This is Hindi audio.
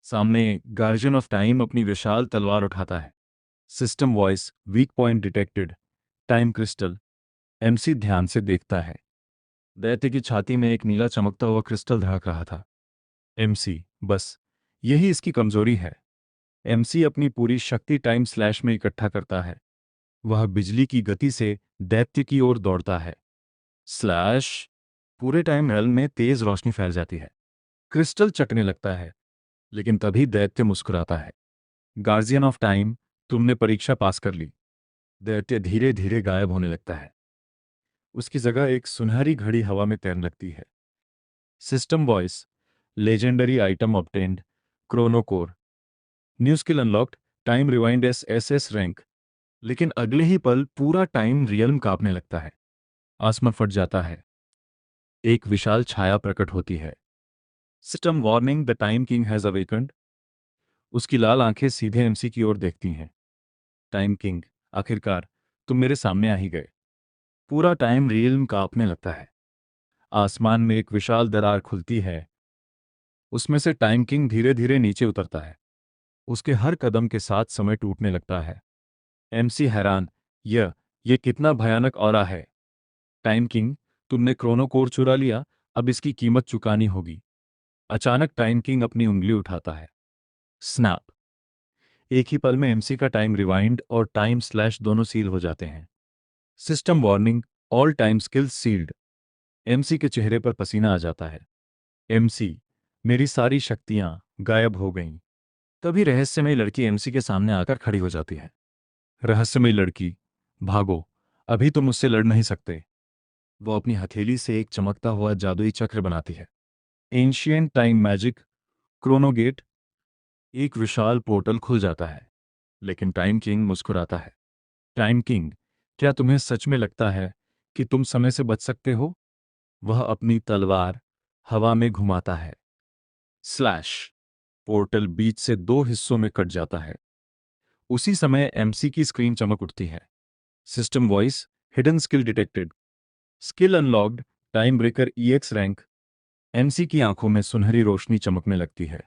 सामने गार्जियन ऑफ टाइम अपनी विशाल तलवार उठाता है। System voice, weak point detected. Time crystal. MC ध्यान से देखता है। दैत्य की छाती में एक नीला चमकता हुआ क्रिस्टल धड़क रहा था। एमसी, बस यही इसकी कमजोरी है। एमसी अपनी पूरी शक्ति टाइम स्लैश में इकट्ठा करता है। वह बिजली की गति से दैत्य की ओर दौड़ता है। स्लैश। पूरे टाइम रेल में तेज रोशनी फैल जाती है। क्रिस्टल चटने लगता है, लेकिन तभी दैत्य मुस्कुराता है। गार्जियन ऑफ टाइम, तुमने परीक्षा पास कर ली। दैत्य धीरे धीरे गायब होने लगता है। उसकी जगह एक सुनहरी घड़ी हवा में तैरने लगती है। System voice, legendary item obtained. Chronocore. New skill unlocked. Time rewind S rank. लेकिन अगले ही पल पूरा टाइम रियल्म कांपने लगता है। आसमान फट जाता है। एक विशाल छाया प्रकट होती है। System warning, the time king has awakened. उसकी लाल आंखें सीधे एमसी की ओर देखती हैं। टाइम किंग, आखिरकार तुम मेरे सामने आ ही गए। पूरा टाइम रियल्म कांपने लगता है। आसमान में एक विशाल दरार खुलती है। उसमें से टाइम किंग धीरे धीरे नीचे उतरता है। उसके हर कदम के साथ समय टूटने लगता है। एमसी हैरान, यह कितना भयानक ऑरा है। टाइम किंग, तुमने क्रोनोकोर चुरा लिया, अब इसकी कीमत चुकानी होगी। अचानक टाइम किंग अपनी उंगली उठाता है। स्नैप। एक ही पल में एमसी का टाइम रिवाइंड और टाइम स्लैश दोनों सील हो जाते हैं। System warning, all time skills sealed. MC के चेहरे पर पसीना आ जाता है। एमसी, मेरी सारी शक्तियां गायब हो गईं। तभी रहस्यमयी लड़की एमसी के सामने आकर खड़ी हो जाती है। रहस्यमयी लड़की, भागो, अभी तुम मुझसे लड़ नहीं सकते। वो अपनी हथेली से एक चमकता हुआ जादुई चक्र बनाती है। Ancient time magic, Chronogate. एक विशाल पोर्टल खुल जाता है। लेकिन टाइम किंग मुस्कुराता है। टाइम किंग, क्या तुम्हें सच में लगता है कि तुम समय से बच सकते हो? वह अपनी तलवार हवा में घुमाता है। स्लैश। पोर्टल बीच से दो हिस्सों में कट जाता है। उसी समय एमसी की स्क्रीन चमक उठती है। System voice, hidden skill detected. Skill unlocked, time breaker EX rank. MC की आंखों में सुनहरी रोशनी चमकने लगती है।